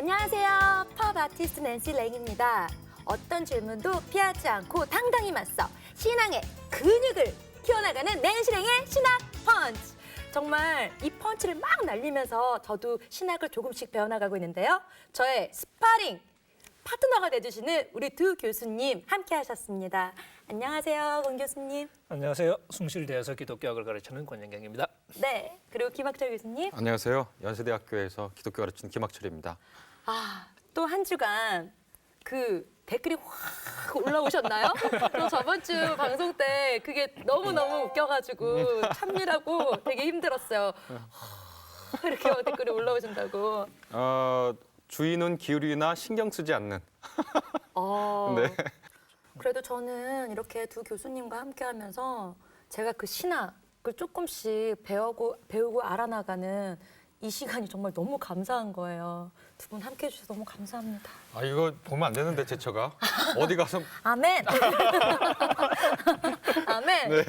안녕하세요. 팝 아티스트 낸시 랭입니다. 어떤 질문도 피하지 않고 당당히 맞서 신앙의 근육을 키워나가는 낸시 랭의 신학 펀치. 정말 이 펀치를 막 날리면서 저도 신학을 조금씩 배워나가고 있는데요. 저의 스파링 파트너가 돼주시는 우리 두 교수님 함께 하셨습니다. 안녕하세요, 권 교수님. 안녕하세요. 숭실대에서 기독교학을 가르치는 권영경입니다. 네, 그리고 김학철 교수님. 안녕하세요. 연세대학교에서 기독교 가르치는 김학철입니다. 또 한 주간 그 댓글이 확 올라오셨나요? 저 저번 주 방송 때 그게 너무너무 웃겨가지고 참느라고 되게 힘들었어요. 이렇게 댓글이 올라오신다고. 주인은 기울이나 신경 쓰지 않는. 네. 그래도 저는 이렇게 두 교수님과 함께 하면서 제가 그 신학을 조금씩 배우고 알아나가는 이 시간이 정말 너무 감사한 거예요. 두 분 함께 해주셔서 너무 감사합니다. 이거 보면 안 되는데 제처가 어디 가서. 아멘. 아멘. 네.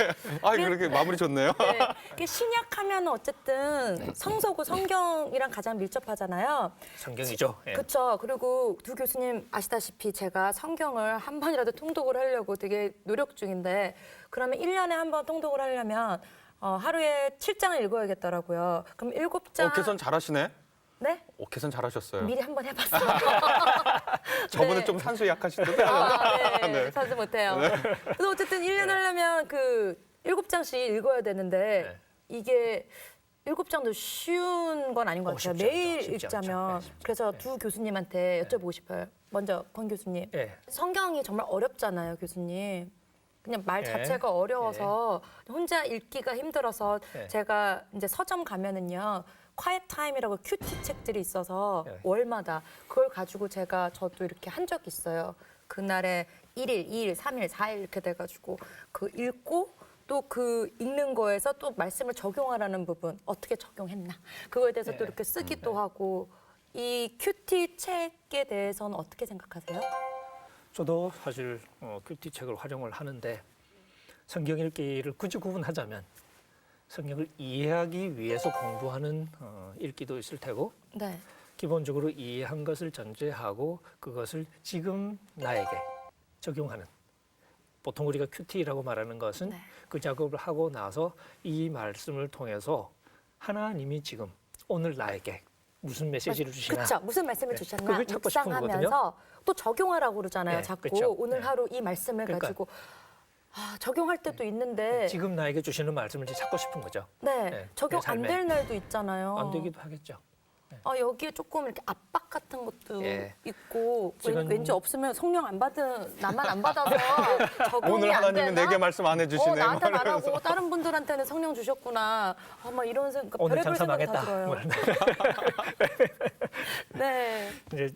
그렇게 마무리 좋네요. 네. 이게 신약하면 어쨌든 성서고 성경이랑 가장 밀접하잖아요. 성경이죠. 예. 그렇죠. 그리고 두 교수님 아시다시피 제가 성경을 한 번이라도 통독을 하려고 되게 노력 중인데 그러면 1년에 한 번 통독을 하려면 하루에 7장을 읽어야겠더라고요. 그럼 7장. 개선 잘하시네. 네? 개선 잘하셨어요. 미리 한 번 해봤어요. 저번에 네. 좀 산수 약하시던데. 네. 네. 사지 못해요. 그래서 어쨌든 1년 하려면 그 7장씩 읽어야 되는데 이게 7장도 쉬운 건 아닌 것 같아요. 쉽지 매일 않죠. 쉽지 읽자면. 않죠. 네, 그래서 두 교수님한테 여쭤보고 싶어요. 먼저 권 교수님. 예. 성경이 정말 어렵잖아요, 교수님. 그냥 말 예. 자체가 어려워서 혼자 읽기가 힘들어서 예. 제가 이제 서점 가면은요. quiet time이라고 큐티 책들이 있어서 예. 월마다 그걸 가지고 저도 이렇게 한 적이 있어요. 그날에 1일, 2일, 3일, 4일 이렇게 돼가지고 그 읽고 또 그 읽는 거에서 또 말씀을 적용하라는 부분 어떻게 적용했나 그거에 대해서 또 예. 이렇게 쓰기도 하고 이 큐티 책에 대해서는 어떻게 생각하세요? 저도 사실 큐티 책을 활용을 하는데 성경 읽기를 굳이 구분하자면 성경을 이해하기 위해서 공부하는 읽기도 있을 테고 네. 기본적으로 이해한 것을 전제하고 그것을 지금 나에게 적용하는 보통 우리가 큐티라고 말하는 것은 네. 그 작업을 하고 나서 이 말씀을 통해서 하나님이 지금 오늘 나에게 무슨 메시지를 주시나 그렇죠. 무슨 말씀을 네. 주셨나 그걸 찾고 싶은 묵상하면서 또 적용하라고 그러잖아요. 네, 자꾸 그렇죠. 오늘 네. 하루 이 말씀을 그러니까. 가지고 적용할 때도 있는데 지금 나에게 주시는 말씀을 이제 찾고 싶은 거죠. 네, 네, 적용 내 안 삶에. 될 날도 있잖아요. 안 되기도 하겠죠. 여기에 조금 이렇게 압박 같은 것도 예. 있고 지금- 왠지 없으면 성령 안 받은 나만 안 받아서 적용이 오늘 안 하나님은 되나? 내게 말씀 안 해주시네. 나한테 막 이러면서. 말하고 다른 분들한테는 성령 주셨구나. 막 이런 생각, 오늘 별의별 장사 생각이 다 망했다. 들어요. 뭐 이런. 네, 이제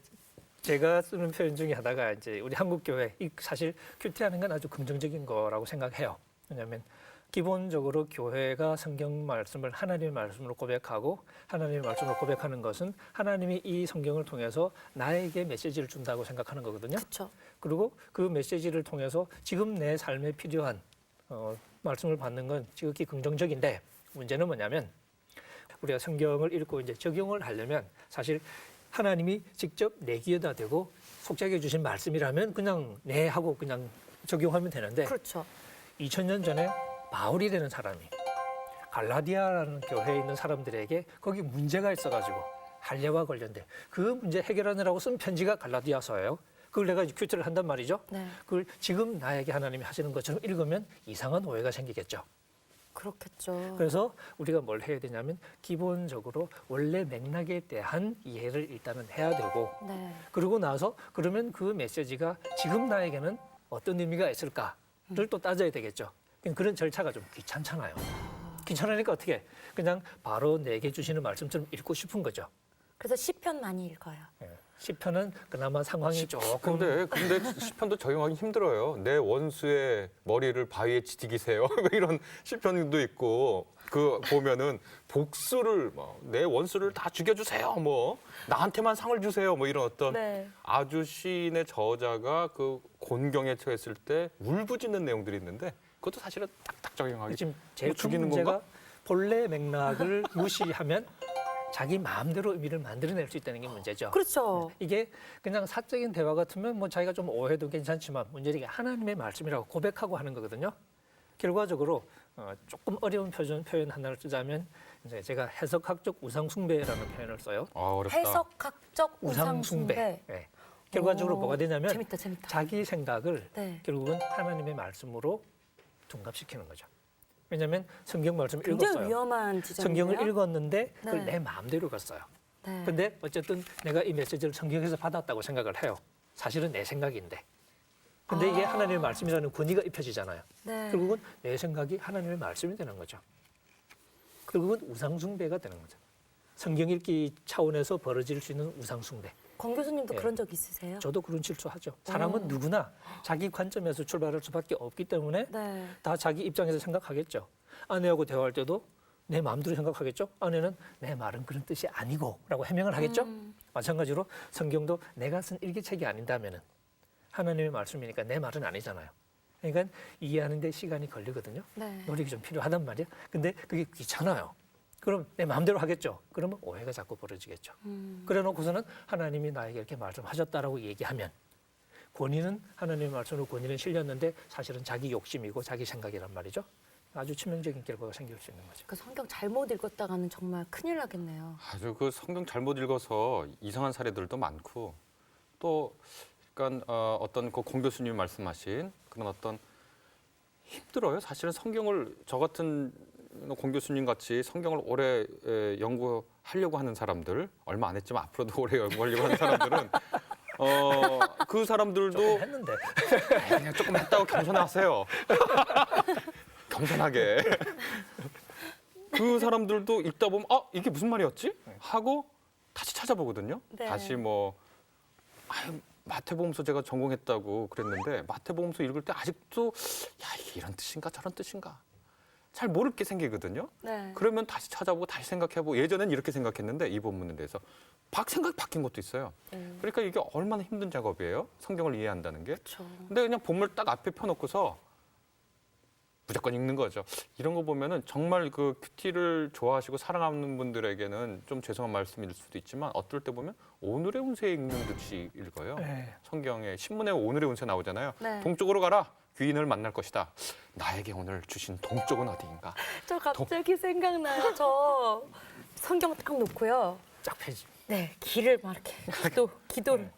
제가 쓰는 표현 중에 하나가 이제 우리 한국 교회 사실 큐티하는 건 아주 긍정적인 거라고 생각해요. 왜냐하면 기본적으로 교회가 성경 말씀을 하나님의 말씀으로 고백하고 하나님의 말씀으로 고백하는 것은 하나님이 이 성경을 통해서 나에게 메시지를 준다고 생각하는 거거든요. 그렇죠. 그리고 그 메시지를 통해서 지금 내 삶에 필요한 말씀을 받는 건 지극히 긍정적인데 문제는 뭐냐면 우리가 성경을 읽고 이제 적용을 하려면 사실 하나님이 직접 내 귀에다 대고 속삭여 주신 말씀이라면 그냥 네 하고 그냥 적용하면 되는데 그렇죠. 2000년 전에 바울이라는 사람이 갈라디아라는 교회에 있는 사람들에게 거기 문제가 있어가지고 할례와 관련된 그 문제 해결하느라고 쓴 편지가 갈라디아서예요. 그걸 내가 큐티를 한단 말이죠. 네, 그걸 지금 나에게 하나님이 하시는 것처럼 읽으면 이상한 오해가 생기겠죠. 그렇겠죠. 그래서 우리가 뭘 해야 되냐면 기본적으로 원래 맥락에 대한 이해를 일단은 해야 되고 네, 그러고 나서 그러면 그 메시지가 지금 나에게는 어떤 의미가 있을까를 또 따져야 되겠죠. 그런 절차가 좀 귀찮잖아요. 귀찮으니까 어떻게 그냥 바로 내게 주시는 말씀처럼 읽고 싶은 거죠. 그래서 시편 많이 읽어요. 시편은 그나마 상황이 조금 근데 시편도 적용하기 힘들어요. 내 원수의 머리를 바위에 지지기세요. 이런 시편도 있고 그 보면은 복수를 내 원수를 다 죽여주세요. 나한테만 상을 주세요. 이런 어떤 네. 아주 시인의 저자가 그 곤경에 처했을 때 울부짖는 내용들이 있는데 그것도 사실은 딱딱 적용하기. 지금 제일 큰 죽이는 문제가 건가? 본래 맥락을 무시하면 자기 마음대로 의미를 만들어낼 수 있다는 게 문제죠. 그렇죠. 이게 그냥 사적인 대화 같으면 뭐 자기가 좀 오해도 괜찮지만 문제는 이게 하나님의 말씀이라고 고백하고 하는 거거든요. 결과적으로 조금 어려운 표현 하나를 쓰자면 이제 제가 해석학적 우상숭배라는 표현을 써요. 아, 어렵다. 해석학적 우상숭배. 우상숭배. 네. 결과적으로 오, 뭐가 되냐면 재밌다, 재밌다. 자기 생각을 네. 결국은 하나님의 말씀으로 둔갑시키는 거죠. 왜냐하면 성경 말씀 굉장히 읽었어요. 위험한 지점이에요. 성경을 읽었는데 그걸 네. 내 마음대로 읽었어요. 네. 근데 어쨌든 내가 이 메시지를 성경에서 받았다고 생각을 해요. 사실은 내 생각인데. 근데 이게 하나님의 말씀이라는 권위가 입혀지잖아요. 네. 결국은 내 생각이 하나님의 말씀이 되는 거죠. 결국은 우상숭배가 되는 거죠. 성경 읽기 차원에서 벌어질 수 있는 우상숭배. 권 교수님도 네. 그런 적 있으세요? 저도 그런 실수하죠. 사람은 오. 누구나 자기 관점에서 출발할 수밖에 없기 때문에 네. 다 자기 입장에서 생각하겠죠. 아내하고 대화할 때도 내 마음대로 생각하겠죠. 아내는 내 말은 그런 뜻이 아니고 라고 해명을 하겠죠. 마찬가지로 성경도 내가 쓴 일기책이 아닌다면은 하나님의 말씀이니까 내 말은 아니잖아요. 그러니까 이해하는 데 시간이 걸리거든요. 네. 노력이 좀 필요하단 말이에요. 근데 그게 귀찮아요. 그럼 내 마음대로 하겠죠. 그러면 오해가 자꾸 벌어지겠죠. 그래 놓고서는 하나님이 나에게 이렇게 말씀하셨다라고 얘기하면 권위는 하나님의 말씀으로 권위는 실렸는데 사실은 자기 욕심이고 자기 생각이란 말이죠. 아주 치명적인 결과가 생길 수 있는 거죠. 그 성경 잘못 읽었다가는 정말 큰일 나겠네요. 아주 그 성경 잘못 읽어서 이상한 사례들도 많고 또 그러니까 어떤 그 공 교수님이 말씀하신 그런 어떤 힘들어요. 사실은 성경을 저 같은 공 교수님 같이 성경을 오래 연구하려고 하는 사람들 얼마 안 했지만 앞으로도 오래 연구하려고 하는 사람들은 그 사람들도 좀 했는데 그냥 조금 했다고 겸손하세요. 겸손하게. 그 사람들도 읽다 보면 이게 무슨 말이었지? 하고 다시 찾아보거든요. 네. 다시 뭐 마태복음서 제가 전공했다고 그랬는데 마태복음서 읽을 때 아직도 이게 이런 뜻인가 저런 뜻인가 잘 모르게 생기거든요. 네. 그러면 다시 찾아보고 다시 생각해보고 예전엔 이렇게 생각했는데 이 본문에 대해서 생각이 바뀐 것도 있어요. 그러니까 이게 얼마나 힘든 작업이에요. 성경을 이해한다는 게. 그렇죠. 근데 그냥 본문을 딱 앞에 펴놓고서 무조건 읽는 거죠. 이런 거 보면은 정말 그 큐티를 좋아하시고 사랑하는 분들에게는 좀 죄송한 말씀일 수도 있지만 어떨 때 보면 오늘의 운세 읽는 듯이 읽어요. 네. 성경에 신문에 오늘의 운세 나오잖아요. 네. 동쪽으로 가라. 귀인을 만날 것이다. 나에게 오늘 주신 동쪽은 어디인가? 저 갑자기 생각나요. 저 성경 딱 놓고요. 쫙 펴지. 네, 길을 막 이렇게 기도를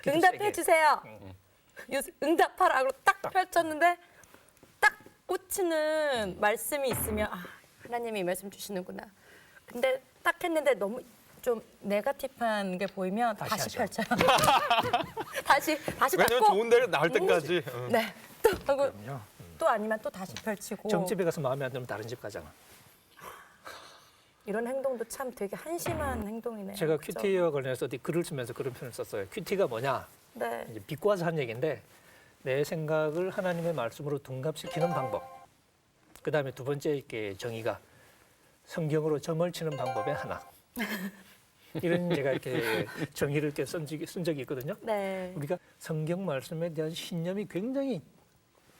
기도 응답해 세게. 주세요. 응답하라고 딱 펼쳤는데 딱 꽂히는 말씀이 있으면 하나님이 말씀 주시는구나. 근데 딱 했는데 너무 좀 네거티브한 게 보이면 다시 다시 하죠. 펼쳐요. 다시 왜냐면 닫고 좋은 데를 나올 때까지. 네. 또 하고 그럼요. 또 아니면 또 다시 펼치고 점집에 가서 마음에 안 들면 다른 집 가잖아. 이런 행동도 참 되게 한심한 행동이네요. 제가 그죠? 큐티와 관련해서 어디 글을 쓰면서 그런 표현을 썼어요. 큐티가 뭐냐? 네. 이제 비꼬아서 한 얘기인데 내 생각을 하나님의 말씀으로 둔갑시키는 방법. 그다음에 두 번째 이렇게 정의가 성경으로 점을 치는 방법의 하나. 이런 제가 이렇게 정의를 이렇게 쓴 적이 있거든요. 네. 우리가 성경 말씀에 대한 신념이 굉장히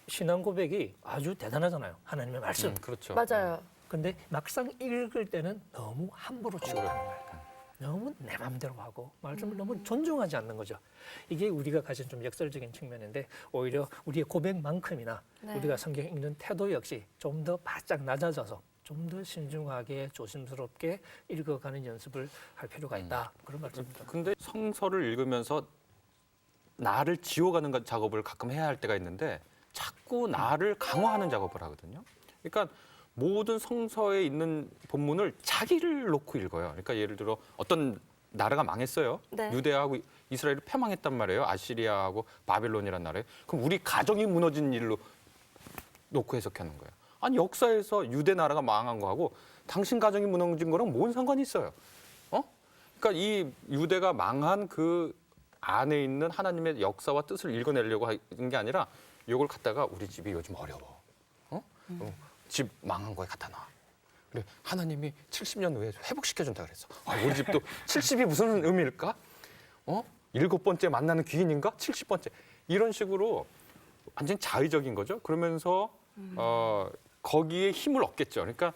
신앙 고백이 아주 대단하잖아요. 하나님의 말씀. 그렇죠. 맞아요. 근데 막상 읽을 때는 너무 함부로 취급하는 거예요. 너무 내 마음대로 하고 말씀을 너무 존중하지 않는 거죠. 이게 우리가 가진 좀 역설적인 측면인데 오히려 우리의 고백만큼이나 네. 우리가 성경 읽는 태도 역시 좀 더 바짝 낮아져서 좀 더 신중하게 조심스럽게 읽어가는 연습을 할 필요가 있다. 그런 말씀입니다. 근데 성서를 읽으면서 나를 지워가는 작업을 가끔 해야 할 때가 있는데 자꾸 나를 강화하는 작업을 하거든요. 그러니까 모든 성서에 있는 본문을 자기를 놓고 읽어요. 그러니까 예를 들어 어떤 나라가 망했어요. 네. 유대하고 이스라엘이 패망했단 말이에요. 아시리아하고 바벨론이란 나라에. 그럼 우리 가정이 무너진 일로 놓고 해석하는 거예요. 아니 역사에서 유대 나라가 망한 거하고 당신 가정이 무너진 거랑 뭔 상관이 있어요? 그러니까 이 유대가 망한 그 안에 있는 하나님의 역사와 뜻을 읽어내려고 하는 게 아니라 이걸 갖다가 우리 집이 요즘 어려워. 집 망한 거에 갖다 놔. 그래 하나님이 70년 후에 회복시켜준다 그랬어. 우리 집도 70이 무슨 의미일까? 7번째 만나는 귀인인가? 70번째. 이런 식으로 완전히 자의적인 거죠. 그러면서 거기에 힘을 얻겠죠. 그러니까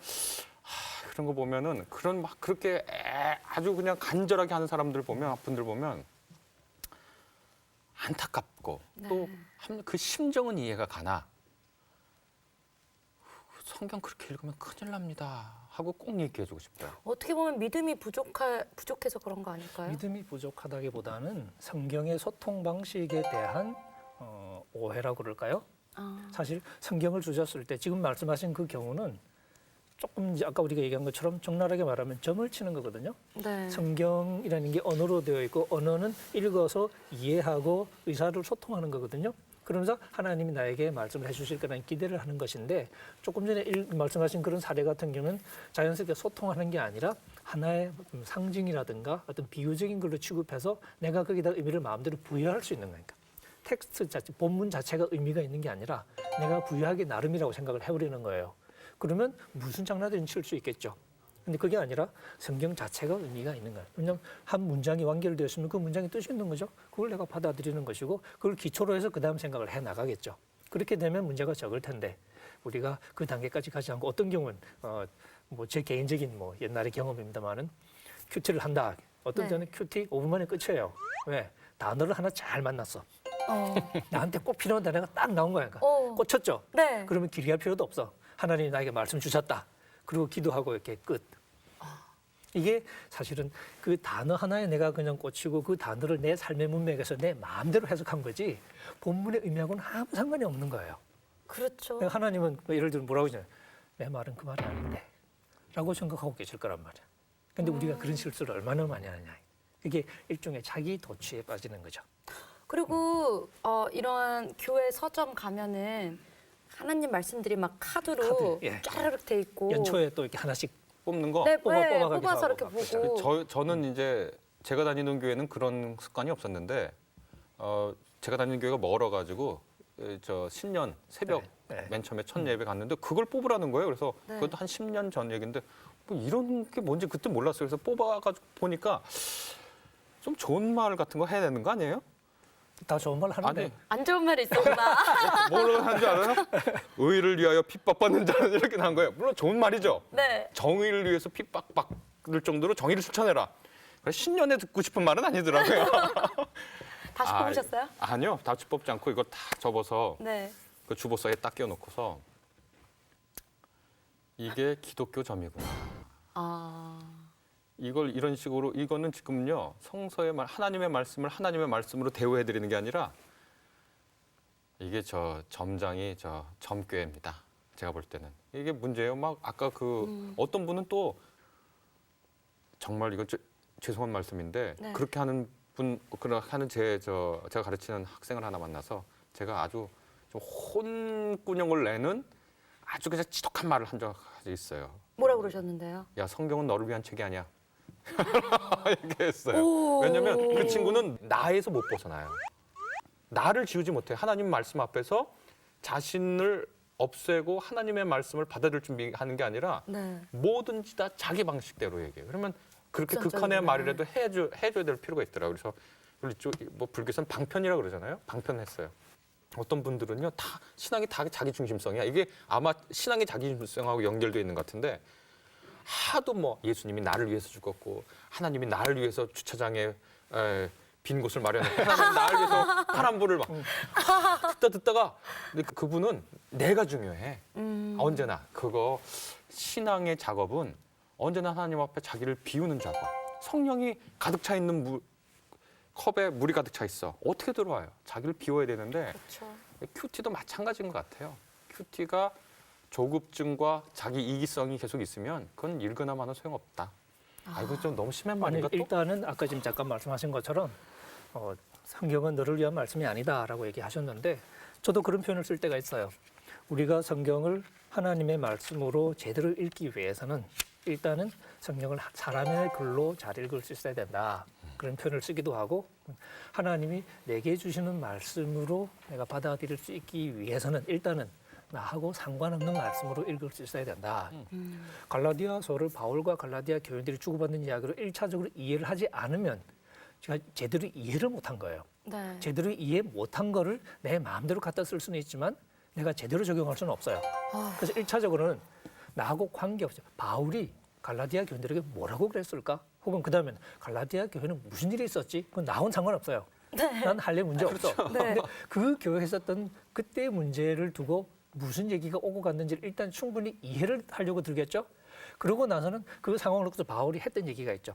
그런 거 보면은 그런 막 그렇게 아주 그냥 간절하게 하는 사람들 보면 분들 보면 안타깝고 또 그 심정은 이해가 가나 성경 그렇게 읽으면 큰일 납니다 하고 꼭 얘기해주고 싶어요. 어떻게 보면 믿음이 부족해서 그런 거 아닐까요? 믿음이 부족하다기보다는 성경의 소통 방식에 대한 오해라고 그럴까요? 사실 성경을 주셨을 때 지금 말씀하신 그 경우는 조금 이제 아까 우리가 얘기한 것처럼 적나라하게 말하면 점을 치는 거거든요. 네. 성경이라는 게 언어로 되어 있고 언어는 읽어서 이해하고 의사를 소통하는 거거든요. 그러면서 하나님이 나에게 말씀을 해주실 거라는 기대를 하는 것인데 조금 전에 말씀하신 그런 사례 같은 경우는 자연스럽게 소통하는 게 아니라 하나의 상징이라든가 어떤 비유적인 걸로 취급해서 내가 거기다 의미를 마음대로 부여할 수 있는 거니까. 텍스트 자체, 본문 자체가 의미가 있는 게 아니라 내가 부여하기 나름이라고 생각을 해버리는 거예요. 그러면 무슨 장난이든 칠 수 있겠죠. 근데 그게 아니라 성경 자체가 의미가 있는 거예요. 왜냐하면 한 문장이 완결되었으면 그 문장이 뜻이 있는 거죠. 그걸 내가 받아들이는 것이고 그걸 기초로 해서 그다음 생각을 해나가겠죠. 그렇게 되면 문제가 적을 텐데 우리가 그 단계까지 가지 않고 어떤 경우는 뭐 제 개인적인 뭐 옛날의 경험입니다만은 큐티를 한다. 어떤 때는 큐티 5분 만에 끝이에요. 왜? 단어를 하나 잘 만났어. 나한테 꼭 필요한 단어가 딱 나온 거야. 꽂혔죠? 네. 그러면 길게 할 필요도 없어. 하나님이 나에게 말씀 주셨다. 그리고 기도하고 이렇게 끝. 이게 사실은 그 단어 하나에 내가 그냥 꽂히고 그 단어를 내 삶의 문맥에서 내 마음대로 해석한 거지 본문의 의미하고는 아무 상관이 없는 거예요. 그렇죠. 그러니까 하나님은 예를 들면 뭐라고 하잖아요. 내 말은 그 말이 아닌데 라고 생각하고 계실 거란 말이야. 근데 우리가 그런 실수를 얼마나 많이 하느냐. 그게 일종의 자기 도취에 빠지는 거죠. 그리고 이러한 교회 서점 가면은 하나님 말씀들이 막 카드로 예. 짜르륵 돼 있고 연초에 또 이렇게 하나씩 뽑는 거. 네, 뽑아가기도 뽑아서 하고 이렇게 막 그러잖아요. 보고 저는 이제 제가 다니는 교회는 그런 습관이 없었는데 제가 다니는 교회가 멀어가지고 저 신년 새벽 네. 맨 처음에 첫 예배 갔는데 그걸 뽑으라는 거예요. 그래서 네. 그것도 한 10년 전 얘기인데 뭐 이런 게 뭔지 그때 몰랐어요. 그래서 뽑아가지고 보니까 좀 좋은 말 같은 거 해야 되는 거 아니에요? 다 좋은 말 하는데 아니 안 좋은 말이 있었구나. 뭐라고 하는 줄 알아요? 의를 위하여 핍박받는 자는 이렇게 난 거예요. 물론 좋은 말이죠. 네. 정의를 위해서 핍박받을 정도로 정의를 실천해라. 그래서 신년에 듣고 싶은 말은 아니더라고요. 다시 뽑으셨어요? 아니요. 다시 뽑지 않고 이걸 다 접어서 네. 그 주보서에 딱 끼워놓고서 이게 기독교 점이구나. 이걸 이런 식으로 이거는 지금요 성서의 말 하나님의 말씀을 하나님의 말씀으로 대우해 드리는 게 아니라 이게 저 점장이 저 점괘입니다. 제가 볼 때는 이게 문제예요. 막 아까 그 어떤 분은 또 정말 이거 죄송한 말씀인데 네. 그렇게 하는 분 그렇게 하는 제가 가르치는 학생을 하나 만나서 제가 아주 좀 혼꾸녕을 내는 아주 그냥 지독한 말을 한 적이 있어요. 뭐라 그러셨는데요? 야 성경은 너를 위한 책이 아니야. 얘기했어요. 오. 왜냐하면 그 친구는 나에서 못 벗어나요. 나를 지우지 못해. 하나님 말씀 앞에서 자신을 없애고 하나님의 말씀을 받아들일 준비하는 게 아니라 네. 뭐든지 다 자기 방식대로 얘기해요. 그러면 그렇게 극단적이네. 극한의 말이라도 해줘야 될 필요가 있더라고요. 그래서 이쪽 뭐 불교에서는 방편이라고 그러잖아요. 방편했어요. 어떤 분들은요 다 신앙이 다 자기 중심성이야. 이게 아마 신앙이 자기 중심성하고 연결되어 있는 것 같은데 하도 뭐 예수님이 나를 위해서 죽었고 하나님이 나를 위해서 주차장에 빈 곳을 마련했고 하나님 나를 위해서 파란불을 막 듣다가 근데 그분은 내가 중요해. 언제나 그거 신앙의 작업은 언제나 하나님 앞에 자기를 비우는 작업. 성령이 가득 차 있는 컵에 물이 가득 차 있어. 어떻게 들어와요? 자기를 비워야 되는데 그렇죠. 큐티도 마찬가지인 것 같아요. 큐티가 조급증과 자기 이기성이 계속 있으면 그건 읽으나마나 소용없다. 이거 좀 너무 심한 아니, 말인가 또? 일단은 아까 지금 잠깐 말씀하신 것처럼 성경은 너를 위한 말씀이 아니다라고 얘기하셨는데 저도 그런 표현을 쓸 때가 있어요. 우리가 성경을 하나님의 말씀으로 제대로 읽기 위해서는 일단은 성경을 사람의 글로 잘 읽을 수 있어야 된다. 그런 표현을 쓰기도 하고 하나님이 내게 주시는 말씀으로 내가 받아들일 수 있기 위해서는 일단은 나하고 상관없는 말씀으로 읽을 수 있어야 된다. 갈라디아서를 바울과 갈라디아 교인들이 주고받는 이야기로 1차적으로 이해를 하지 않으면 제가 제대로 이해를 못한 거예요. 네. 제대로 이해 못한 거를 내 마음대로 갖다 쓸 수는 있지만 내가 제대로 적용할 수는 없어요. 그래서 1차적으로는 나하고 관계없어요. 바울이 갈라디아 교인들에게 뭐라고 그랬을까? 혹은 그다음엔 갈라디아 교회는 무슨 일이 있었지? 그건 나하고는 상관없어요. 난 할래 문제 없어. 네. 근데 그 교회에 있었던 그때의 문제를 두고 무슨 얘기가 오고 갔는지를 일단 충분히 이해를 하려고 들겠죠. 그러고 나서는 그 상황을 놓고서 바울이 했던 얘기가 있죠.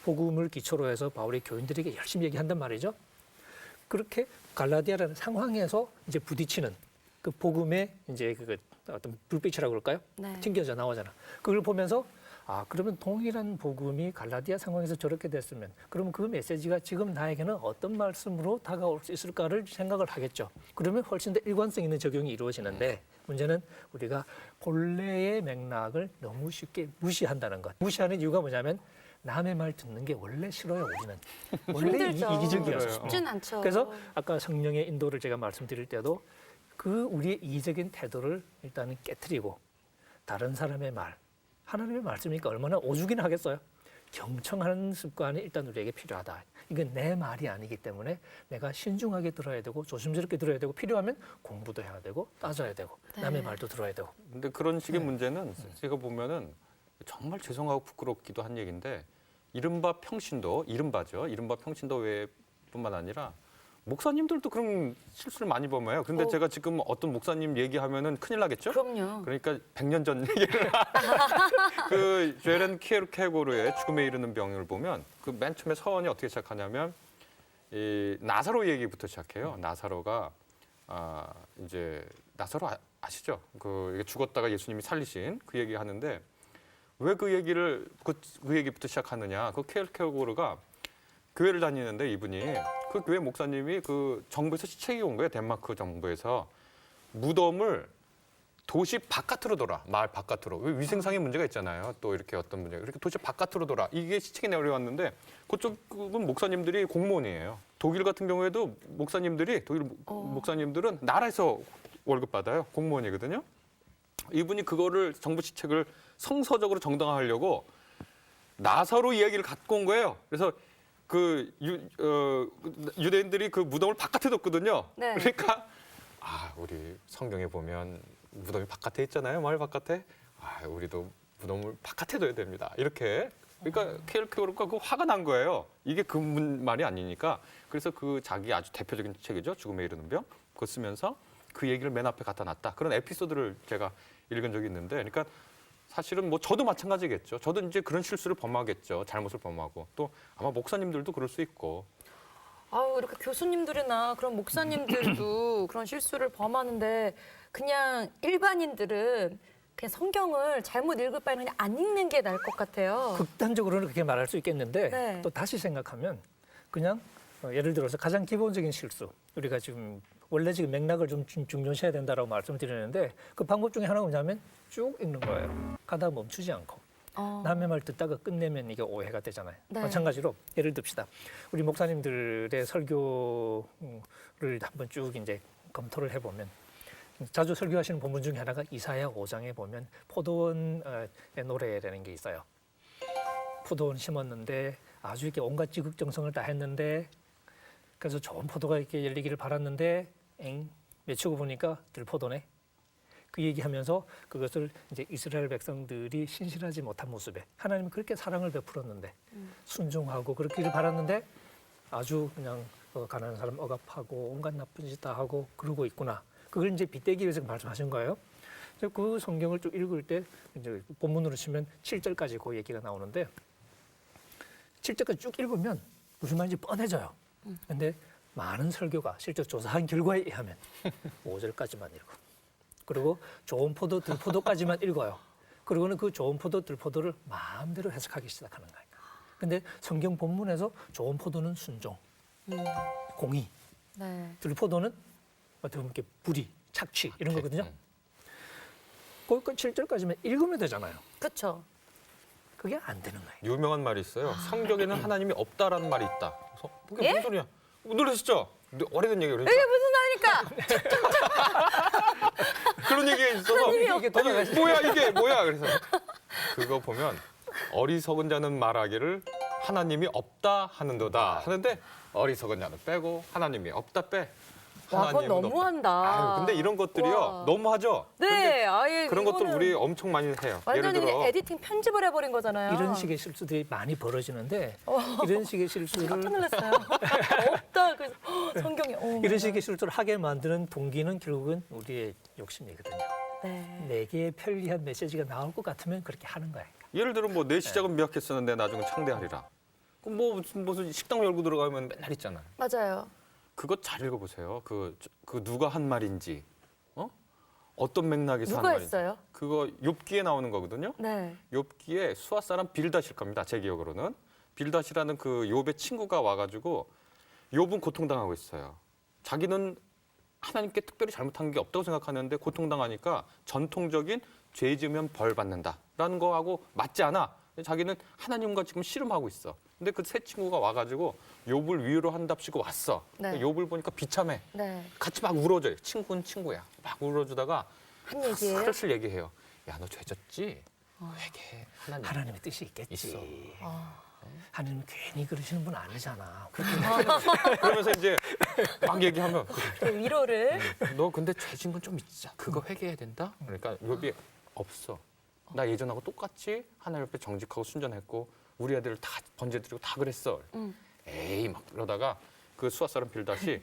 복음을 기초로 해서 바울이 교인들에게 열심히 얘기한단 말이죠. 그렇게 갈라디아라는 상황에서 이제 부딪히는 그 복음의 이제 그 어떤 불빛이라고 그럴까요? 네. 튕겨져 나오잖아. 그걸 보면서 아, 그러면 동일한 복음이 갈라디아 상황에서 저렇게 됐으면 그러면 그 메시지가 지금 나에게는 어떤 말씀으로 다가올 수 있을까를 생각을 하겠죠. 그러면 훨씬 더 일관성 있는 적용이 이루어지는데 문제는 우리가 본래의 맥락을 너무 쉽게 무시한다는 것. 무시하는 이유가 뭐냐면 남의 말 듣는 게 원래 싫어요, 우리는. 원래 힘들죠. 이기적이어서. 쉽진 않죠. 그래서 아까 성령의 인도를 제가 말씀드릴 때도 그 우리의 이기적인 태도를 일단은 깨트리고 다른 사람의 말, 하나님의 말씀이니까 얼마나 오죽이나 하겠어요. 경청하는 습관이 일단 우리에게 필요하다. 이건 내 말이 아니기 때문에 내가 신중하게 들어야 되고 조심스럽게 들어야 되고 필요하면 공부도 해야 되고 따져야 되고 네. 남의 말도 들어야 되고. 근데 그런 식의 문제는 제가 보면은 정말 죄송하고 부끄럽기도 한 얘기인데 이른바 평신도, 이른바 평신도 외뿐만 아니라 목사님들도 그런 실수를 많이 범해요. 근데 제가 지금 어떤 목사님 얘기하면은 큰일 나겠죠? 그럼요. 그러니까 100년 전 얘기를 그 죄렌 키에르케고르의 죽음에 이르는 병을 보면 그 맨 처음에 서원이 어떻게 시작하냐면 이 나사로 얘기부터 시작해요. 나사로가 이제 나사로 아시죠? 그 이게 죽었다가 예수님이 살리신 그 얘기 하는데 왜 그 얘기를 그 얘기부터 시작하느냐? 그 키에르케고르가 교회를 다니는데 이분이 그 교회 목사님이 그 정부에서 시책이 온 거예요. 덴마크 정부에서 무덤을 도시 바깥으로 둬라. 마을 바깥으로. 왜 위생상의 문제가 있잖아요. 또 이렇게 어떤 문제가. 이렇게 도시 바깥으로 둬라. 이게 시책이 내려왔는데 그쪽은 목사님들이 공무원이에요. 독일 같은 경우에도 독일 목사님들은 나라에서 월급 받아요. 공무원이거든요. 이분이 그거를 정부 시책을 성서적으로 정당화하려고 나사로 이야기를 갖고 온 거예요. 그래서 그 유대인들이 그 무덤을 바깥에 뒀거든요. 네. 그러니까 우리 성경에 보면 무덤이 바깥에 있잖아요. 마을 바깥에. 우리도 무덤을 바깥에 둬야 됩니다. 이렇게. 그러니까 키에르케고르가 그 화가 난 거예요. 이게 그 말이 아니니까. 그래서 그 자기 아주 대표적인 책이죠. 죽음에 이르는 병. 그거 쓰면서 그 얘기를 맨 앞에 갖다 놨다. 그런 에피소드를 제가 읽은 적이 있는데 그러니까 사실은 뭐 저도 마찬가지겠죠. 저도 이제 그런 실수를 범하겠죠. 잘못을 범하고. 또 아마 목사님들도 그럴 수 있고. 이렇게 교수님들이나 그런 목사님들도 그런 실수를 범하는데 그냥 일반인들은 그냥 성경을 잘못 읽을 바에는 그냥 안 읽는 게 나을 것 같아요. 극단적으로는 그렇게 말할 수 있겠는데 네. 또 다시 생각하면 그냥 예를 들어서 가장 기본적인 실수. 우리가 지금 원래 지금 맥락을 좀 중요시해야 된다라고 말씀을 드리는데 그 방법 중에 하나가 뭐냐면 쭉 읽는 거예요. 가다 멈추지 않고. 남의 말 듣다가 끝내면 이게 오해가 되잖아요. 네. 마찬가지로 예를 듭시다. 우리 목사님들의 설교를 한번 쭉 이제 검토를 해보면 자주 설교하시는 본문 중에 하나가 이사야 5장에 보면 포도원의 노래라는 게 있어요. 포도원 심었는데 아주 이렇게 온갖 지극정성을 다 했는데 그래서 좋은 포도가 이렇게 열리기를 바랐는데 며칠 후 보니까 들포도네. 그 얘기하면서 그것을 이제 이스라엘 백성들이 신실하지 못한 모습에 하나님이 그렇게 사랑을 베풀었는데 순종하고 그렇기를 바랐는데 아주 그냥 가난한 사람 억압하고 온갖 나쁜 짓 다 하고 그러고 있구나. 그걸 이제 빗대기 위해서 말씀하신 거예요. 그 성경을 쭉 읽을 때 이제 본문으로 치면 7절까지 그 얘기가 나오는데 7절까지 쭉 읽으면 무슨 말인지 뻔해져요. 근데 많은 설교가 실제 조사한 결과에 의하면 5절까지만 읽고 그리고 좋은 포도, 들포도까지만 읽어요. 그리고는 그 좋은 포도, 들포도를 마음대로 해석하기 시작하는 거예요. 근데 성경 본문에서 좋은 포도는 순종, 공의, 네. 들포도는 어떻게 보면 이렇게 불의, 착취 이런 거거든요. 거기까지 7절까지만 읽으면 되잖아요. 그렇죠. 그게 안 되는 거예요. 유명한 말이 있어요. 성경에는 하나님이 없다라는 말이 있다. 그게 무슨 소리야? 놀라셨죠? 오래된 얘기예요. 그러니까. 이게 무슨 말입니까? 그런 얘기가 있어서 이게 뭐야? 그래서 그거 보면 어리석은 자는 말하기를 하나님이 없다 하는도다 하는데 어리석은 자는 빼고 하나님이 없다 빼. 와, 그건 하나님은 너무한다. 아유, 근데 이런 것들이요. 와. 너무하죠? 네, 아예 그런 것들 이거는 우리 엄청 많이 해요. 완전히 예를 들어 그냥 에디팅 편집을 해버린 거잖아요. 이런 식의 실수들이 많이 벌어지는데 이런 식의 실수를 깜짝 놀랐어요. 없다. 그래서 성경이. 이런 식의 실수를 하게 만드는 동기는 결국은 우리의 욕심이거든요. 네. 내게 편리한 메시지가 나올 것 같으면 그렇게 하는 거예요. 예를 들어 뭐 내 시작은 미약했었는데 나중에 창대하리라. 그럼 뭐 무슨 식당 열고 들어가면 맨날 있잖아요. 맞아요. 그거 잘 읽어보세요. 그 누가 한 말인지, 어떤 맥락에서 한 누가 말인지. 했어요? 그거 욥기에 나오는 거거든요. 네. 욥기에 수아 사람 빌닷일 겁니다. 제 기억으로는 빌닷이라는 그 욥의 친구가 와가지고 욥은 고통당하고 있어요. 자기는 하나님께 특별히 잘못한 게 없다고 생각하는데 고통당하니까 전통적인 죄 지으면 벌 받는다라는 거하고 맞지 않아. 자기는 하나님과 지금 씨름하고 있어. 근데 그 새 친구가 와가지고 욥을 위로 한답시고 왔어. 네. 욥을 보니까 비참해. 네. 같이 막 울어줘요. 친구는 친구야. 막 울어주다가 한 얘기예요? 슬슬 얘기해요. 야, 너 죄졌지? 회개해. 하나님의 뜻이 있겠지. 있어. 하나님 괜히 그러시는 분 아니잖아. 그렇게 그러면서 이제 막 얘기하면 그 위로를. 너 근데 죄진 건 좀 있자. 그거 회개해야 된다. 그러니까 욥이 없어. 나 예전하고 똑같이 하나님 옆에 정직하고 순전했고 우리 애들 다 번제드리고 다 그랬어. 에이 막 그러다가 그 수아 사람 빌닷이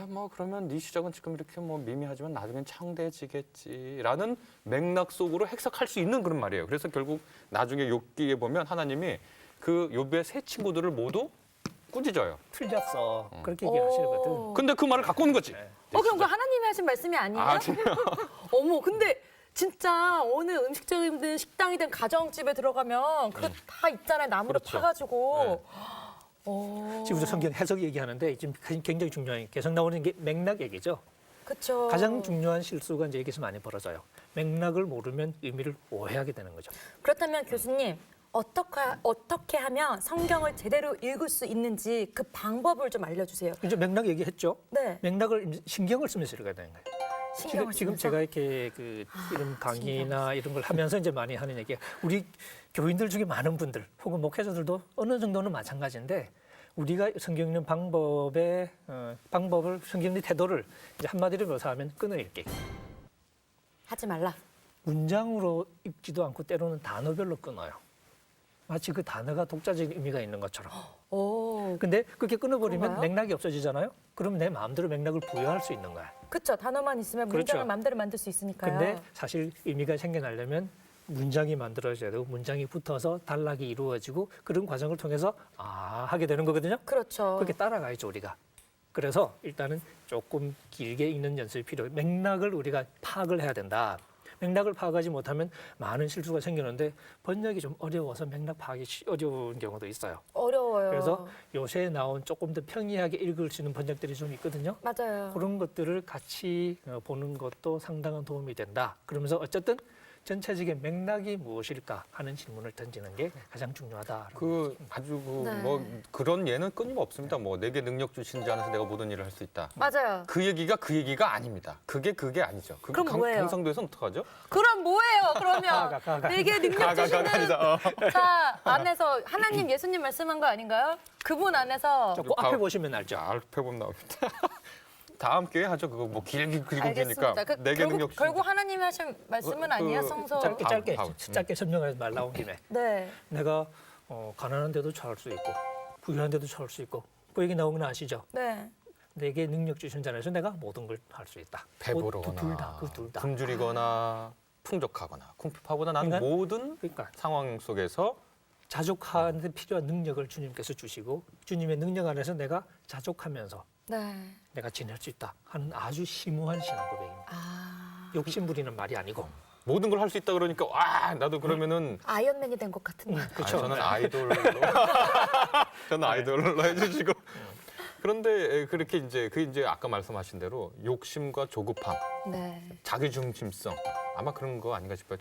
뭐 그러면 네 시작은 지금 이렇게 뭐 미미하지만 나중엔 창대해지겠지라는 맥락 속으로 해석할 수 있는 그런 말이에요. 그래서 결국 나중에 욥기에 보면 하나님이 그 욥의 세 친구들을 모두 꾸짖어요. 틀렸어. 그렇게 얘기하시거든. 오. 근데 그 말을 갖고 오는 거지. 그럼 그 하나님이 하신 말씀이 아니에요? 아, 진짜. 어머, 근데 진짜 어느 음식점이든 식당이든 가정집에 들어가면 그거 다 있잖아요. 나무로 그렇죠. 파가지고. 지금 우리가 성경 해석 얘기하는데 지금 굉장히 중요한 게 계속 나오는 게 맥락 얘기죠. 그렇죠. 가장 중요한 실수가 이제 여기서 많이 벌어져요. 맥락을 모르면 의미를 오해하게 되는 거죠. 그렇다면 교수님 어떻게 하면 성경을 제대로 읽을 수 있는지 그 방법을 좀 알려주세요. 이제 맥락 얘기했죠. 네. 맥락을 이제 신경을 쓰면서 읽어야 되는 거예요. 신경을 지금 쓰면서? 제가 이렇게 그 이런 강의나 이런 걸 하면서 이제 많이 하는 얘기가 우리 교인들 중에 많은 분들 혹은 목회자들도 어느 정도는 마찬가지인데 우리가 성경 읽는 방법을 성경 읽는 태도를 이제 한마디로 묘사하면 끊어읽기. 하지 말라. 문장으로 읽지도 않고 때로는 단어별로 끊어요. 마치 그 단어가 독자적인 의미가 있는 것처럼. 오, 근데 그렇게 끊어버리면 그런가요? 맥락이 없어지잖아요. 그럼 내 마음대로 맥락을 부여할 수 있는 거야. 그렇죠. 단어만 있으면 그렇죠. 문장을 마음대로 만들 수 있으니까요. 근데 사실 의미가 생겨나려면 문장이 만들어져야 되고 문장이 붙어서 단락이 이루어지고 그런 과정을 통해서 하게 되는 거거든요. 그렇죠. 그렇게 따라가야죠 우리가. 그래서 일단은 조금 길게 읽는 연습이 필요해요. 맥락을 우리가 파악을 해야 된다. 맥락을 파악하지 못하면 많은 실수가 생기는데 번역이 좀 어려워서 맥락 파악이 어려운 경우도 있어요. 어려워요. 그래서 요새 나온 조금 더 평이하게 읽을 수 있는 번역들이 좀 있거든요. 맞아요. 그런 것들을 같이 보는 것도 상당한 도움이 된다. 그러면서 어쨌든 전체적인 맥락이 무엇일까 하는 질문을 던지는 게 가장 중요하다. 그 아주 네. 뭐 그런 예는 끊임없습니다. 뭐 내게 능력 주신 자 안에서 내가 모든 일을 할 수 있다. 맞아요. 그 얘기가 아닙니다. 그게 아니죠. 그럼 뭐예요? 경상도에서는 어떡하죠? 그럼 뭐예요? 그러면 가가. 내게 능력 주시는 아니다. 자 안에서 하나님 예수님 말씀한 거 아닌가요? 그분 안에서 꼭 앞에 보시면 알죠. 앞에 보면 나옵니다. 다음 기회에 하죠. 그거 뭐 길게 그리고 알겠습니다. 기니까 그, 내게 능력 주신 결국 하나님이 하신 말씀은 아니에요, 성서. 짧게 설명해서 말 나온 김에 네. 내가 가난한데도 잘할 수 있고 부유한데도 잘할 수 있고 그 얘기 나오는 거 아시죠? 네. 내게 능력 주신 자에서 내가 모든 걸 할 수 있다. 배부르거나 둘 다. 굶주리거나 풍족하거나 궁핍하거나 나는 그러니까- 모든 그러니까 상황 속에서 자족하는데 필요한 능력을 주님께서 주시고 주님의 능력 안에서 내가 자족하면서 네. 내가 지낼 수 있다 하는 아주 심오한 신앙 고백입니다. 아. 욕심 부리는 말이 아니고. 모든 걸 할 수 있다 그러니까 와 나도 그러면은 아이언맨이 된 것 같은데. 그렇죠. 저는 아이돌로 저는 아이돌로 해주시고 그런데 그렇게 이제 아까 말씀하신 대로 욕심과 조급함, 네. 자기중심성 아마 그런 거 아닌가 싶어요.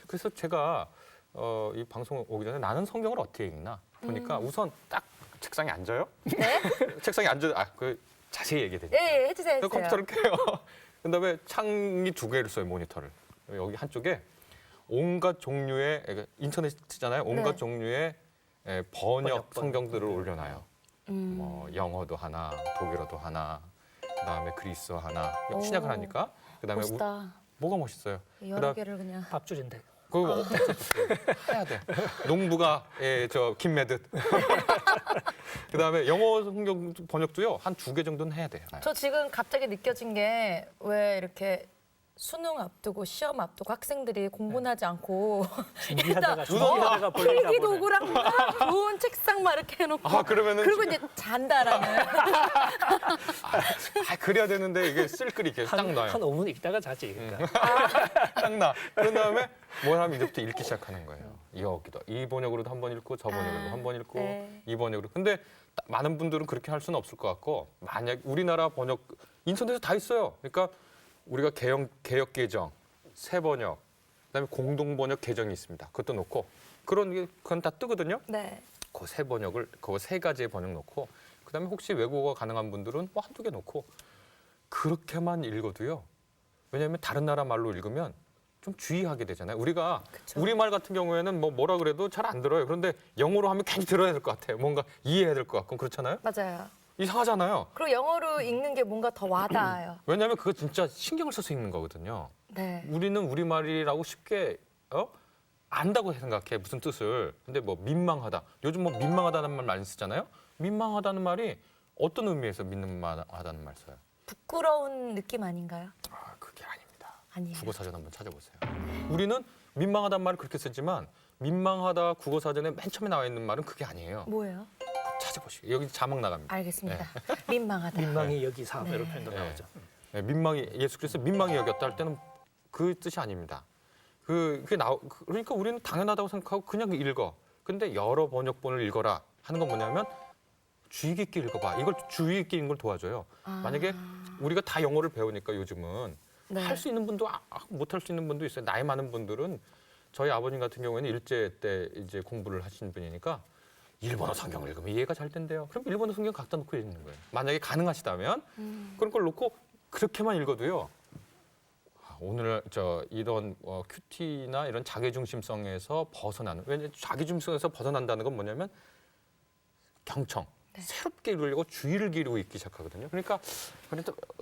그래서 제가 이 방송 오기 전에 나는 성경을 어떻게 읽나 보니까 우선 딱 책상에 앉아요. 네? 책상에 앉아 그 자세히 얘기해 드릴게요. 예, 해주세요. 그 컴퓨터를 켜요. 그다음에 창이 두 개를 써요 모니터를. 여기 한쪽에 온갖 종류의 인터넷이잖아요. 온갖 네. 종류의 번역 번역. 성경들을 올려놔요. 뭐 영어도 하나, 독일어도 하나, 그다음에 그리스어 하나 오. 신약을 하니까 그다음에 멋있다. 뭐가 멋있어요? 여러 개를 그냥. 밥줄인데. 그거 해야 돼. 농부가 저 김매듯. 그다음에 영어 성경 번역도요 한 2개 정도는 해야 돼요. 저 지금 갑자기 느껴진 게 왜 이렇게 수능 앞두고 시험 앞두고 학생들이 공부는 하지 않고 준비하다가 준비하다가 필기도구랑 막 좋은 책상 막 이렇게 해놓고 아 그러면은 그리고 이제 잔다라는. 그래야 되는데 이게 쓸글이 이렇게 딱 나요. 한 5분 읽다가 자지. 그러니까. 딱 나. 그런 다음에 뭘 하면 이제부터 읽기 시작하는 거예요. 여기도 이 번역으로도 한 번 읽고 저 번역으로도 한 번 읽고 네. 이 번역으로. 근데 많은 분들은 그렇게 할 수는 없을 것 같고 만약 우리나라 번역 인터넷에 다 있어요. 그러니까 우리가 개역 계정, 새 번역, 그다음에 공동 번역 계정이 있습니다. 그것도 놓고 그런 게 그건 다 뜨거든요. 네. 그 세 번역을 그 세 가지의 번역 놓고 그다음에 혹시 외국어가 가능한 분들은 뭐 한두 개 놓고 그렇게만 읽어도요. 왜냐하면 다른 나라 말로 읽으면 좀 주의하게 되잖아요. 우리가 그쵸. 우리말 같은 경우에는 뭐라 그래도 잘 안 들어요. 그런데 영어로 하면 괜히 들어야 될 것 같아요. 뭔가 이해해야 될 것 같고 그렇잖아요. 맞아요. 이상하잖아요. 그리고 영어로 읽는 게 뭔가 더 와닿아요. 왜냐하면 그거 진짜 신경을 써서 읽는 거거든요. 네. 우리는 우리말이라고 쉽게 안다고 생각해 무슨 뜻을. 근데 뭐 민망하다. 요즘 뭐 민망하다는 말 많이 쓰잖아요. 민망하다는 말이 어떤 의미에서 민망하다는 말 써요? 부끄러운 느낌 아닌가요? 아 그게 아닙니다. 아니에요. 국어사전 한번 찾아보세요. 우리는 민망하다는 말을 그렇게 쓰지만 민망하다 국어사전에 맨 처음에 나와 있는 말은 그게 아니에요. 뭐예요? 찾아보시고 여기 자막 나갑니다. 알겠습니다. 민망하다. 민망이 여기 사회로 네. 표현도 네. 나오죠. 네, 민망이 예수 그리스도 민망히 여겼다 할 때는 그 뜻이 아닙니다. 그러니까 우리는 당연하다고 생각하고 그냥 읽어. 근데 여러 번역본을 읽어라 하는 건 뭐냐면 주의 깊게 읽어봐. 이걸 주의 깊게 읽는 걸 도와줘요. 만약에 우리가 다 영어를 배우니까 요즘은 네. 할 수 있는 분도 못 할 수 있는 분도 있어요. 나이 많은 분들은 저희 아버님 같은 경우에는 일제 때 이제 공부를 하신 분이니까 일본어 성경을 읽으면 이해가 잘 된대요. 그럼 일본어 성경 갖다 놓고 읽는 거예요. 만약에 가능하시다면 그런 걸 놓고 그렇게만 읽어도요. 오늘 이런 큐티나 이런 자기중심성에서 벗어나는 왜냐면 자기중심성에서 벗어난다는 건 뭐냐면 경청. 네. 새롭게 읽으려고 주의를 기울이고 읽기 시작하거든요. 그러니까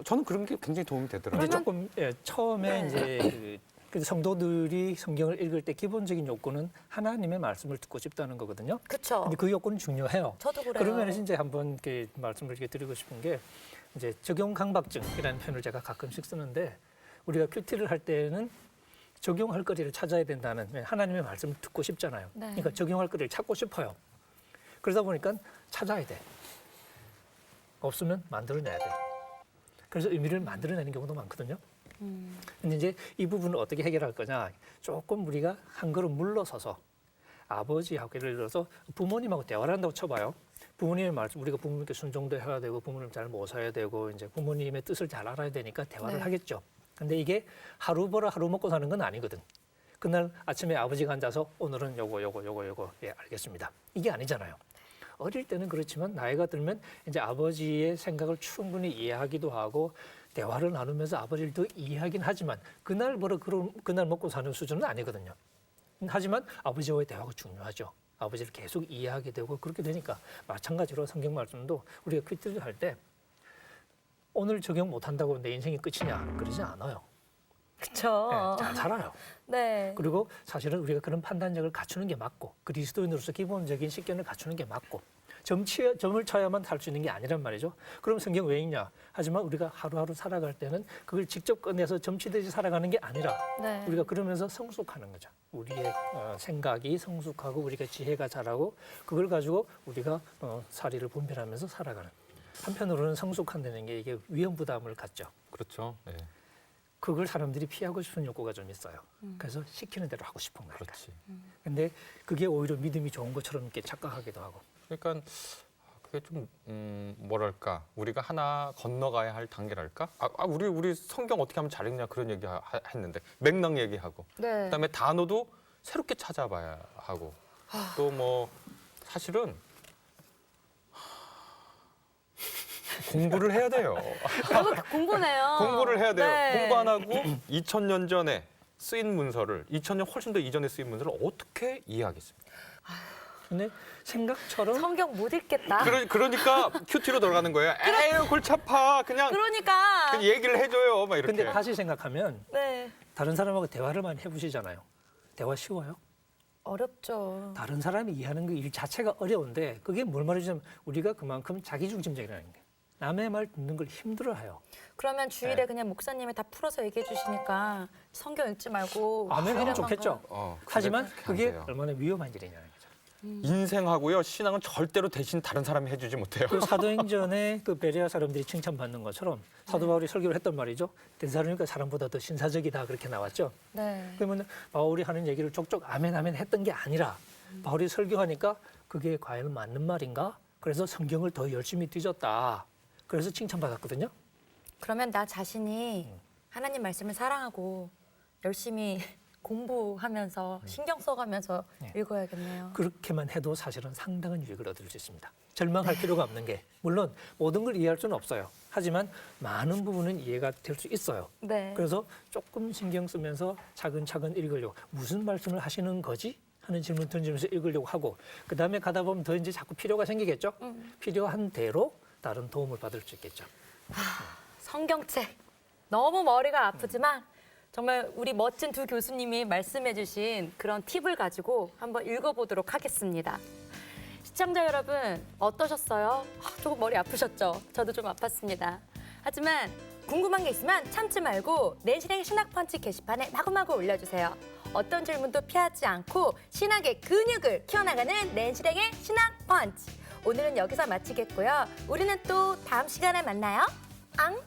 저는 그런 게 굉장히 도움이 되더라고요. 이제 조금 처음에 네. 이제 그 성도들이 성경을 읽을 때 기본적인 요건은 하나님의 말씀을 듣고 싶다는 거거든요. 그렇죠. 근데 그 요건은 중요해요. 저도 그래요. 그러면 이제 한번 그 말씀을 이렇게 드리고 싶은 게 이제 적용 강박증이라는 표현을 제가 가끔씩 쓰는데 우리가 큐티를 할 때는 적용할 거리를 찾아야 된다는 하나님의 말씀을 듣고 싶잖아요. 네. 그러니까 적용할 거리를 찾고 싶어요. 그러다 보니까 찾아야 돼. 없으면 만들어내야 돼. 그래서 의미를 만들어내는 경우도 많거든요. 근데 이제 이 부분을 어떻게 해결할 거냐? 조금 우리가 한 걸음 물러서서 아버지하고 예를 들어서 부모님하고 대화를 한다고 쳐봐요. 부모님의 말씀, 우리가 부모님께 순종도 해야 되고 부모님 잘 모셔야 되고 이제 부모님의 뜻을 잘 알아야 되니까 대화를 네. 하겠죠. 근데 이게 하루 벌어 하루 먹고 사는 건 아니거든. 그날 아침에 아버지가 앉아서 오늘은 요거 예 알겠습니다. 이게 아니잖아요. 어릴 때는 그렇지만 나이가 들면 이제 아버지의 생각을 충분히 이해하기도 하고 대화를 나누면서 아버지를 더 이해하긴 하지만 그날 벌어 그날 먹고 사는 수준은 아니거든요. 하지만 아버지와의 대화가 중요하죠. 아버지를 계속 이해하게 되고 그렇게 되니까 마찬가지로 성경 말씀도 우리가 퀴즈를 할 때 오늘 적용 못한다고 내 인생이 끝이냐 그러지 않아요. 그렇죠. 네, 잘 살아요. 네. 그리고 사실은 우리가 그런 판단력을 갖추는 게 맞고 그리스도인으로서 기본적인 식견을 갖추는 게 맞고 점을 쳐야만 살 수 있는 게 아니란 말이죠. 그럼 성경 왜 읽냐? 하지만 우리가 하루하루 살아갈 때는 그걸 직접 꺼내서 점치듯이 살아가는 게 아니라 네. 우리가 그러면서 성숙하는 거죠. 우리의 생각이 성숙하고 우리가 지혜가 자라고 그걸 가지고 우리가 사리를 분별하면서 살아가는. 한편으로는 성숙한다는 게 이게 위험 부담을 갖죠. 그렇죠. 네. 그걸 사람들이 피하고 싶은 욕구가 좀 있어요. 그래서 시키는 대로 하고 싶은 거니까. 그렇지. 근데 그게 오히려 믿음이 좋은 것처럼 이렇게 착각하기도 하고. 그러니까 그게 좀 뭐랄까 우리가 하나 건너가야 할 단계랄까? 우리 성경 어떻게 하면 잘 읽냐 그런 얘기 했는데 맥락 얘기하고 네. 그다음에 단어도 새롭게 찾아봐야 하고 또 뭐 사실은 공부를 해야 돼요. 너무 공부네요. 공부를 해야 돼요. 네. 공부 안 하고 2000년 전에 쓰인 문서를 2000년 훨씬 더 이전에 쓰인 문서를 어떻게 이해하겠습니까? 근데 생각처럼 성경 못 읽겠다. 그러니까 큐티로 들어가는 거예요. 에이 골치 아파. 그냥 그러니까. 얘기를 해줘요. 막 이렇게. 근데 다시 생각하면 네. 다른 사람하고 대화를 많이 해보시잖아요. 대화 쉬워요? 어렵죠. 다른 사람이 이해하는 그 일 자체가 어려운데 그게 뭘 말해주냐면 우리가 그만큼 자기중심적이라는 게 남의 말 듣는 걸 힘들어해요. 그러면 주일에 네. 그냥 목사님이 다 풀어서 얘기해 주시니까 성경 읽지 말고 아멘 하면 주일에만 좋겠죠. 근데 하지만 그렇게 안 그게 돼요. 얼마나 위험한 일이냐는 거죠. 인생하고요 신앙은 절대로 대신 다른 사람이 해주지 못해요. 그 사도행전에 그 베레아 사람들이 칭찬받는 것처럼 사도 바울이 설교를 했던 말이죠. 대사로니까 사람보다 더 신사적이다 그렇게 나왔죠. 네. 그러면 바울이 하는 얘기를 족족 아멘 아멘 했던 게 아니라 바울이 설교하니까 그게 과연 맞는 말인가? 그래서 성경을 더 열심히 뒤졌다. 그래서 칭찬받았거든요. 그러면 나 자신이 하나님 말씀을 사랑하고 열심히 공부하면서 신경 써가면서 네. 읽어야겠네요. 그렇게만 해도 사실은 상당한 유익을 얻을 수 있습니다. 절망할 필요가 없는 게 물론 모든 걸 이해할 수는 없어요. 하지만 많은 부분은 이해가 될 수 있어요. 네. 그래서 조금 신경 쓰면서 차근차근 읽으려고 무슨 말씀을 하시는 거지? 하는 질문 던지면서 읽으려고 하고 그다음에 가다 보면 더 이제 자꾸 필요가 생기겠죠. 필요한 대로 다른 도움을 받을 수 있겠죠. 성경책 너무 머리가 아프지만 정말 우리 멋진 두 교수님이 말씀해주신 그런 팁을 가지고 한번 읽어보도록 하겠습니다. 시청자 여러분 어떠셨어요? 조금 머리 아프셨죠? 저도 좀 아팠습니다. 하지만 궁금한 게 있으면 참지 말고 낸신의 신학펀치 게시판에 마구마구 올려주세요. 어떤 질문도 피하지 않고 신학의 근육을 키워나가는 낸신의 신학펀치. 오늘은 여기서 마치겠고요. 우리는 또 다음 시간에 만나요. 앙!